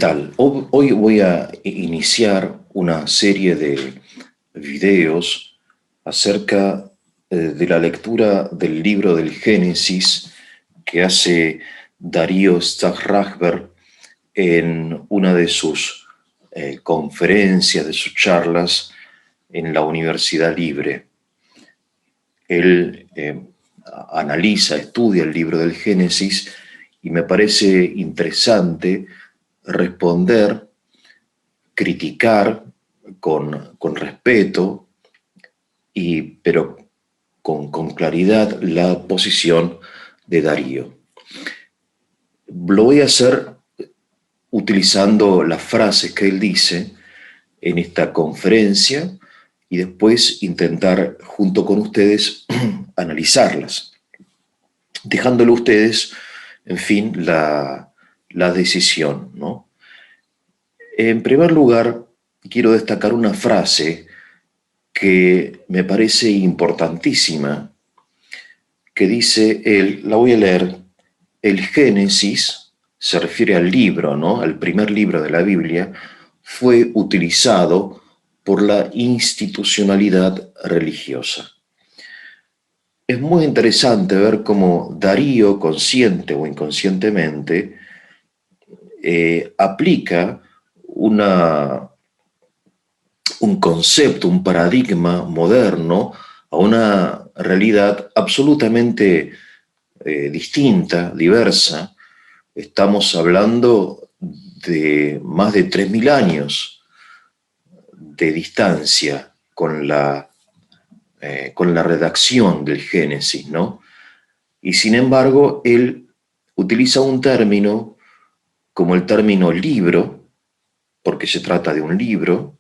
tal? Hoy voy a iniciar una serie de videos acerca de la lectura del libro del Génesis que hace Darío Stavragber en una de sus conferencias, de sus charlas en la Universidad Libre. Él analiza, estudia el libro del Génesis y me parece interesante responder, criticar con respeto, pero con claridad la posición de Darío. Lo voy a hacer utilizando las frases que él dice en esta conferencia y después intentar junto con ustedes analizarlas, dejándole a ustedes, en fin, la decisión, ¿no? En primer lugar, quiero destacar una frase que me parece importantísima, que dice él, la voy a leer: el Génesis, se refiere al libro, ¿no? Al primer libro de la Biblia, fue utilizado por la institucionalidad religiosa. Es muy interesante ver cómo Darío, consciente o inconscientemente, aplica un concepto, un paradigma moderno a una realidad absolutamente distinta, diversa. Estamos hablando de más de 3.000 años de distancia con la redacción del Génesis, ¿no? Y sin embargo, él utiliza un término como el término libro, porque se trata de un libro.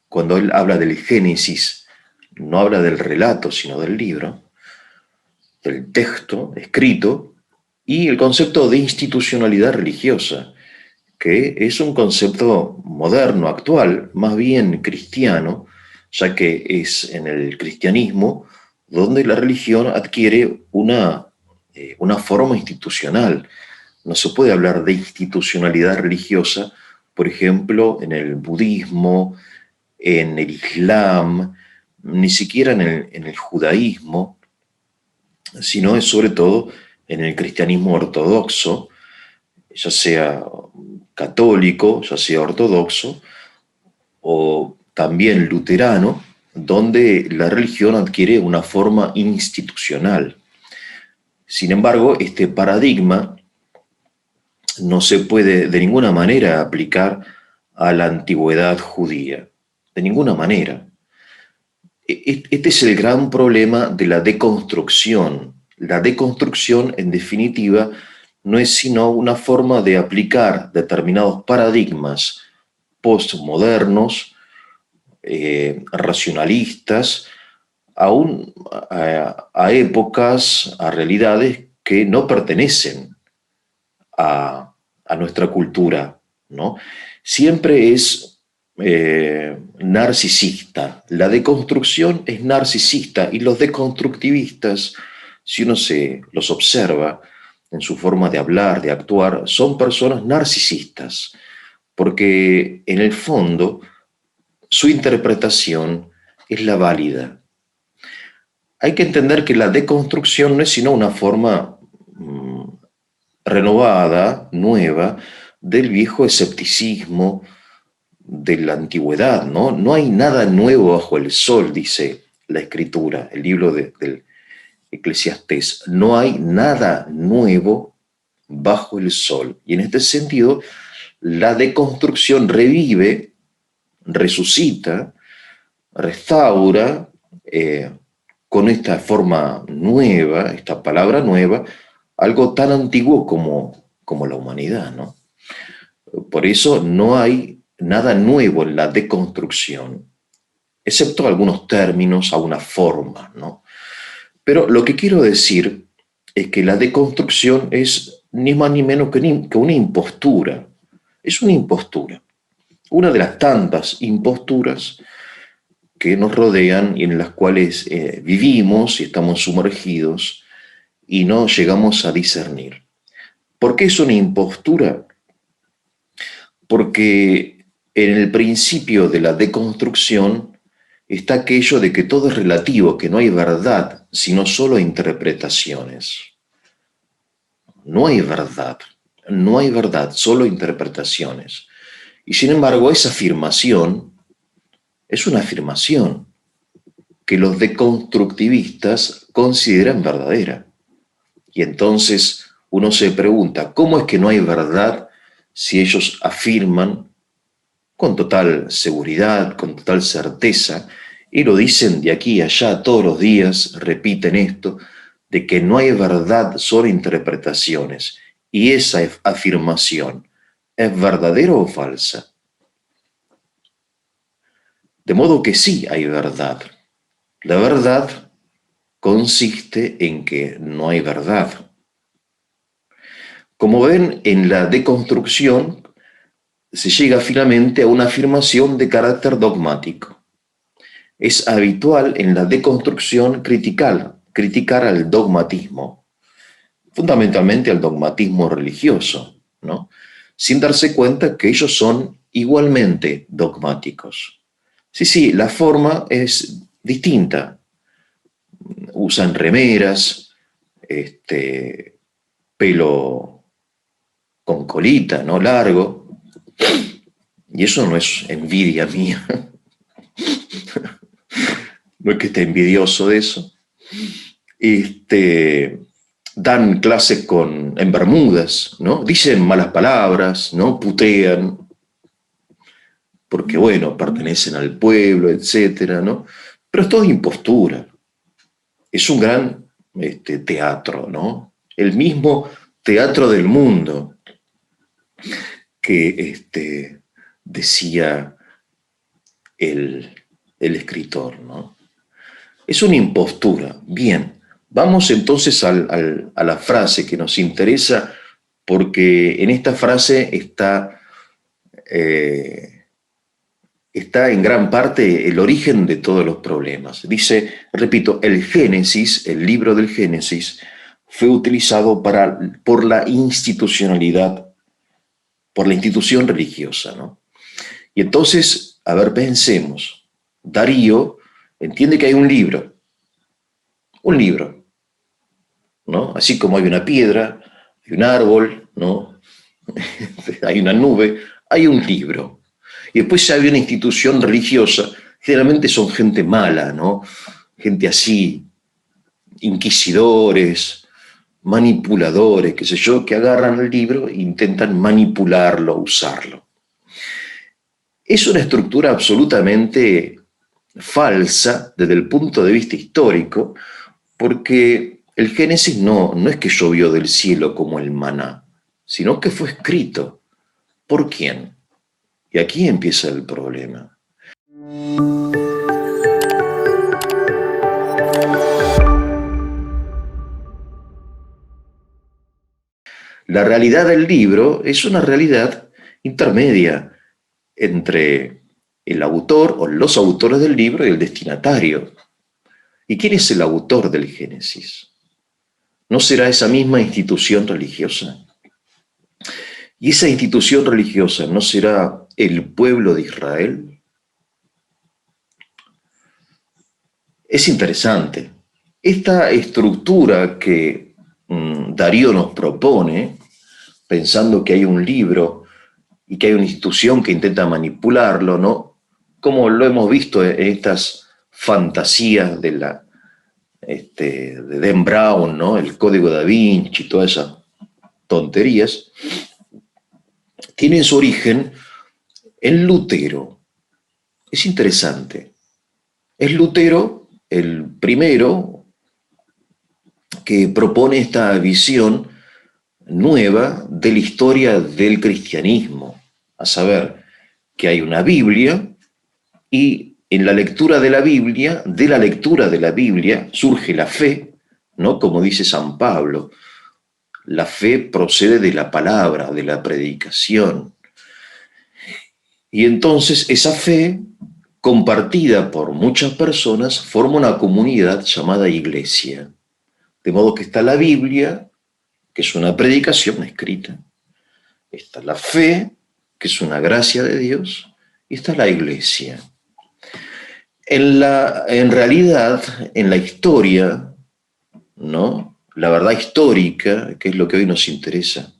Cuando él habla del Génesis, no habla del relato, sino del libro, del texto escrito, y el concepto de institucionalidad religiosa, que es un concepto moderno, actual, más bien cristiano, ya que es en el cristianismo donde la religión adquiere una forma institucional. No se puede hablar de institucionalidad religiosa, por ejemplo, en el budismo, en el islam, ni siquiera en el judaísmo, sino es sobre todo en el cristianismo ortodoxo, ya sea católico, ya sea ortodoxo, o también luterano, donde la religión adquiere una forma institucional. Sin embargo, este paradigma no se puede de ninguna manera aplicar a la antigüedad judía, de ninguna manera. Este es el gran problema de la deconstrucción. La deconstrucción, en definitiva, no es sino una forma de aplicar determinados paradigmas postmodernos, racionalistas, a épocas, a realidades que no pertenecen a nuestra cultura, ¿no? Siempre es narcisista. La deconstrucción es narcisista y los deconstructivistas, si uno los observa en su forma de hablar, de actuar, son personas narcisistas, porque en el fondo su interpretación es la válida. Hay que entender que la deconstrucción no es sino una forma renovada, nueva, del viejo escepticismo de la antigüedad, ¿no? No hay nada nuevo bajo el sol, dice la Escritura, el libro del Eclesiastés. No hay nada nuevo bajo el sol. Y en este sentido, la deconstrucción revive, resucita, restaura, con esta forma nueva, esta palabra nueva, algo tan antiguo como la humanidad, ¿no? Por eso no hay nada nuevo en la deconstrucción, excepto algunos términos, algunas formas, ¿no? Pero lo que quiero decir es que la deconstrucción es ni más ni menos que una impostura. Es una impostura. Una de las tantas imposturas que nos rodean y en las cuales vivimos y estamos sumergidos y no llegamos a discernir. ¿Por qué es una impostura? porque en el principio de la deconstrucción está aquello de que todo es relativo, que no hay verdad, sino solo interpretaciones. No hay verdad, no hay verdad, solo interpretaciones. Y sin embargo, esa afirmación es una afirmación que los deconstructivistas consideran verdadera. Y entonces uno se pregunta, ¿cómo es que no hay verdad si ellos afirman con total seguridad, con total certeza, y lo dicen de aquí a allá todos los días, repiten esto, de que no hay verdad, solo interpretaciones? Y esa afirmación, ¿es verdadera o falsa? De modo que sí hay verdad. La verdad consiste en que no hay verdad. Como ven, en la deconstrucción se llega finalmente a una afirmación de carácter dogmático. Es habitual en la deconstrucción criticar al dogmatismo, fundamentalmente al dogmatismo religioso, ¿no? Sin darse cuenta que ellos son igualmente dogmáticos. Sí, sí, la forma es distinta. Usan remeras, pelo con colita, ¿no? Largo. Y eso no es envidia mía. No es que esté envidioso de eso. Dan clases en Bermudas, ¿no? Dicen malas palabras, ¿no? Putean, porque, bueno, pertenecen al pueblo, etcétera, ¿no? Pero es todo impostura. Es un gran teatro, ¿no? El mismo teatro del mundo que decía el, el escritor, ¿no? Es una impostura. Bien, vamos entonces a la frase que nos interesa, porque en esta frase está en gran parte el origen de todos los problemas. Dice, repito, el Génesis, el libro del Génesis, fue utilizado por la institucionalidad, por la institución religiosa, ¿no? Y entonces, a ver, pensemos. Darío entiende que hay un libro, ¿no? Así como hay una piedra, hay un árbol, ¿no? Hay una nube, hay un libro. Y después hay una institución religiosa, generalmente son gente mala, ¿no? Gente así, inquisidores, manipuladores, qué sé yo, que agarran el libro e intentan manipularlo, usarlo. Es una estructura absolutamente falsa desde el punto de vista histórico, porque el Génesis no es que llovió del cielo como el maná, sino que fue escrito. ¿Por quién? Y aquí empieza el problema. La realidad del libro es una realidad intermedia entre el autor o los autores del libro y el destinatario. ¿Y quién es el autor del Génesis? ¿No será esa misma institución religiosa? ¿Y esa institución religiosa no será el pueblo de Israel? Es interesante. Esta estructura que Darío nos propone, pensando que hay un libro y que hay una institución que intenta manipularlo, ¿no? Como lo hemos visto en estas fantasías de Dan Brown, ¿no? El Código Da Vinci, todas esas tonterías, tienen su origen en Lutero. Es interesante. Es Lutero el primero que propone esta visión nueva de la historia del cristianismo, a saber, que hay una Biblia y en la lectura de la Biblia, surge la fe, ¿no? Como dice San Pablo, la fe procede de la palabra, de la predicación. Y entonces esa fe, compartida por muchas personas, forma una comunidad llamada iglesia. De modo que está la Biblia, que es una predicación escrita. Está la fe, que es una gracia de Dios, y está la iglesia. En realidad, en la historia, ¿no? La verdad histórica, que es lo que hoy nos interesa,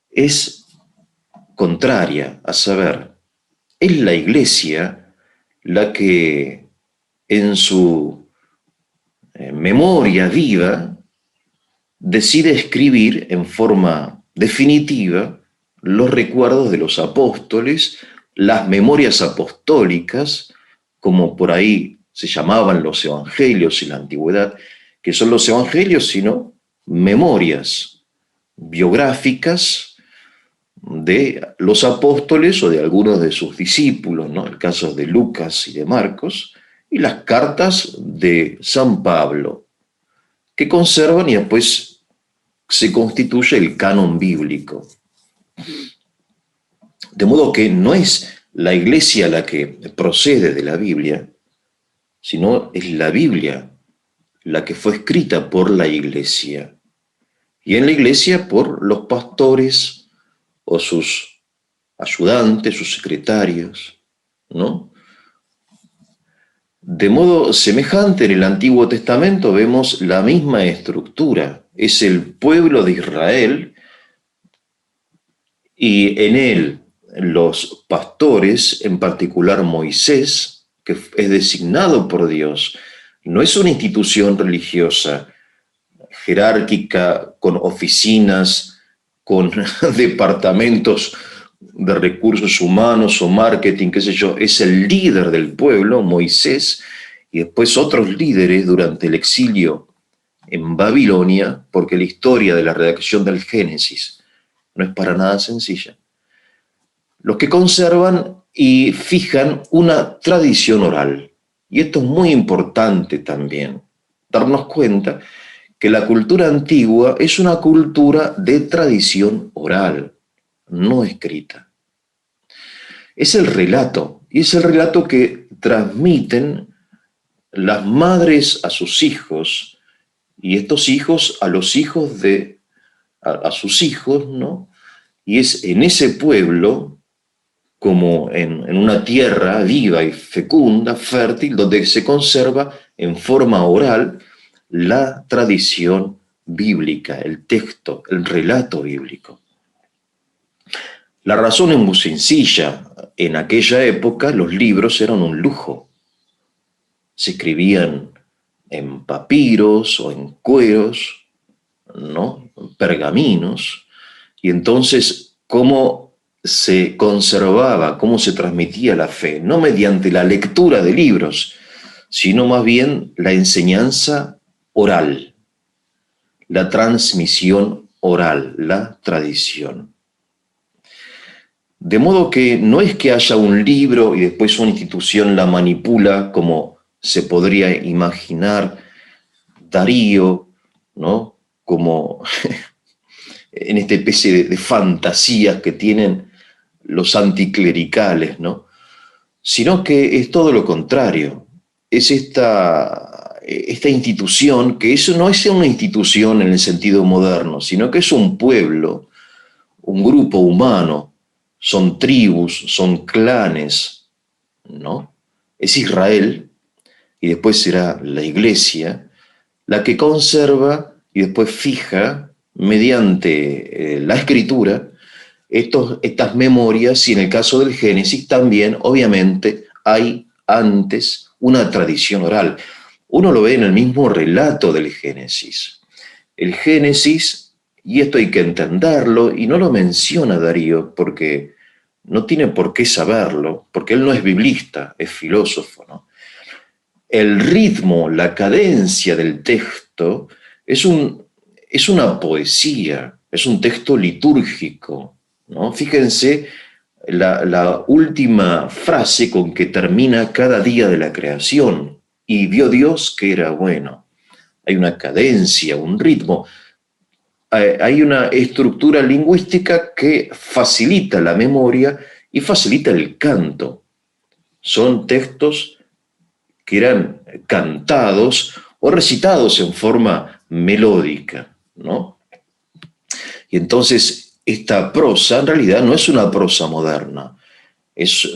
es contraria, a saber, es la iglesia la que en su memoria viva decide escribir en forma definitiva los recuerdos de los apóstoles, las memorias apostólicas, como por ahí se llamaban los evangelios en la antigüedad, que son los evangelios, sino memorias biográficas de los apóstoles o de algunos de sus discípulos, ¿no? El caso de Lucas y de Marcos, y las cartas de San Pablo, que conservan y después se constituye el canon bíblico. De modo que no es la iglesia la que procede de la Biblia, sino es la Biblia la que fue escrita por la iglesia. Y en la iglesia por los pastores o sus ayudantes, sus secretarios, ¿no? De modo semejante, en el Antiguo Testamento vemos la misma estructura. Es el pueblo de Israel y en él los pastores, en particular Moisés, que es designado por Dios. No es una institución religiosa jerárquica con oficinas, con departamentos de recursos humanos o marketing, qué sé yo, es el líder del pueblo, Moisés, y después otros líderes durante el exilio en Babilonia, porque la historia de la redacción del Génesis no es para nada sencilla. Los que conservan y fijan una tradición oral. Y esto es muy importante también, darnos cuenta que la cultura antigua es una cultura de tradición oral, no escrita. Es el relato, y es el relato que transmiten las madres a sus hijos, y estos hijos a los hijos de a sus hijos, ¿no? Y es en ese pueblo, como en una tierra viva y fecunda, fértil, donde se conserva en forma oral la tradición bíblica, el texto, el relato bíblico. La razón es muy sencilla. En aquella época los libros eran un lujo. Se escribían en papiros o en cueros, ¿no? En pergaminos. Y entonces, ¿cómo se conservaba, cómo se transmitía la fe? No mediante la lectura de libros, sino más bien la enseñanza oral, la transmisión oral, la tradición. De modo que no es que haya un libro y después una institución la manipula como se podría imaginar Darío, ¿no? Como en esta especie de fantasías que tienen los anticlericales, ¿no? Sino que es todo lo contrario. Es esta institución, que eso no es una institución en el sentido moderno, sino que es un pueblo, un grupo humano, son tribus, son clanes, ¿no? Es Israel, y después será la iglesia, la que conserva y después fija, mediante la escritura, estas memorias, y en el caso del Génesis también, obviamente, hay antes una tradición oral. Uno lo ve en el mismo relato del Génesis. El Génesis, y esto hay que entenderlo, y no lo menciona Darío porque no tiene por qué saberlo, porque él no es biblista, es filósofo, ¿no? El ritmo, la cadencia del texto es una poesía, es un texto litúrgico, ¿no? Fíjense la última frase con que termina cada día de la creación. Y vio Dios que era bueno. Hay una cadencia, un ritmo. Hay una estructura lingüística que facilita la memoria y facilita el canto. Son textos que eran cantados o recitados en forma melódica, ¿no? Y entonces esta prosa en realidad no es una prosa moderna, es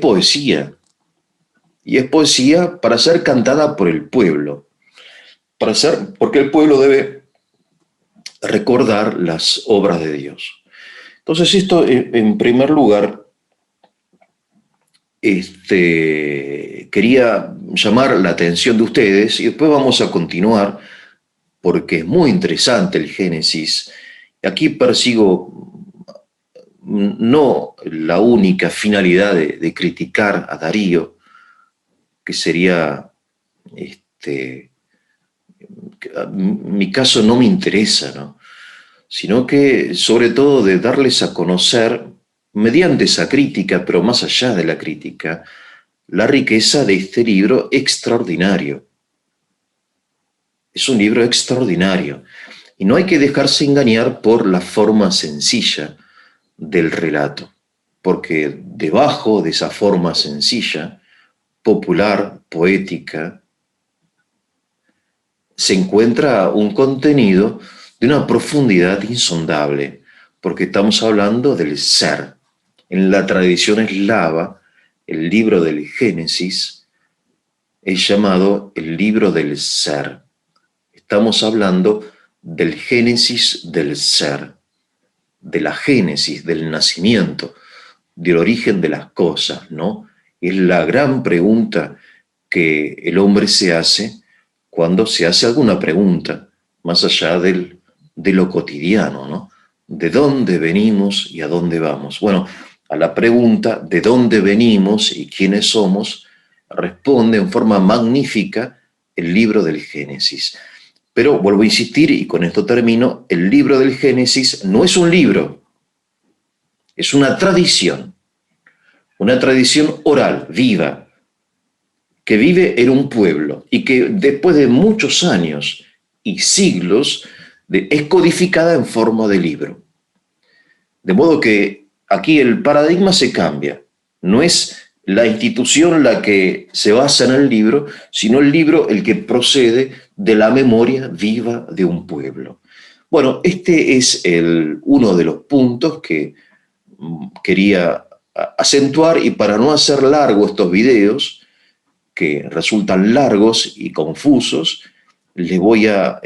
poesía. Y es poesía para ser cantada por el pueblo, porque el pueblo debe recordar las obras de Dios. Entonces esto, en primer lugar, quería llamar la atención de ustedes y después vamos a continuar porque es muy interesante el Génesis. Aquí persigo no la única finalidad de criticar a Darío, que sería, mi caso no me interesa, ¿no? Sino que sobre todo de darles a conocer, mediante esa crítica, pero más allá de la crítica, la riqueza de este libro extraordinario. Es un libro extraordinario y no hay que dejarse engañar por la forma sencilla del relato, porque debajo de esa forma sencilla, popular, poética, se encuentra un contenido de una profundidad insondable, porque estamos hablando del ser. En la tradición eslava, el libro del Génesis es llamado el libro del ser. Estamos hablando del génesis del ser, de la génesis, del nacimiento, del origen de las cosas, ¿no? Es la gran pregunta que el hombre se hace cuando se hace alguna pregunta, más allá de lo cotidiano, ¿no? ¿De dónde venimos y a dónde vamos? Bueno, a la pregunta de dónde venimos y quiénes somos, responde en forma magnífica el libro del Génesis. Pero vuelvo a insistir, y con esto termino, el libro del Génesis no es un libro, es una tradición oral, viva, que vive en un pueblo y que después de muchos años y siglos es codificada en forma de libro. De modo que aquí el paradigma se cambia. No es la institución la que se basa en el libro, sino el libro el que procede de la memoria viva de un pueblo. Bueno, este es uno de los puntos que quería acentuar, y para no hacer largo estos videos, que resultan largos y confusos, les voy a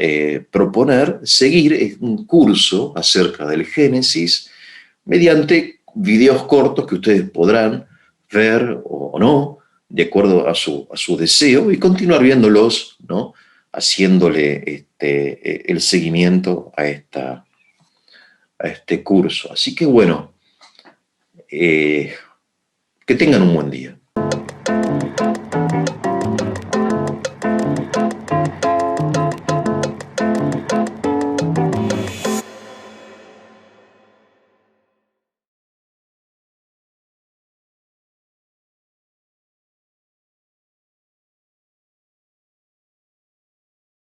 proponer seguir un curso acerca del Génesis mediante videos cortos que ustedes podrán ver o no, de acuerdo a su deseo, y continuar viéndolos, ¿no? Haciéndole el seguimiento a este curso. Así que bueno, que tengan un buen día.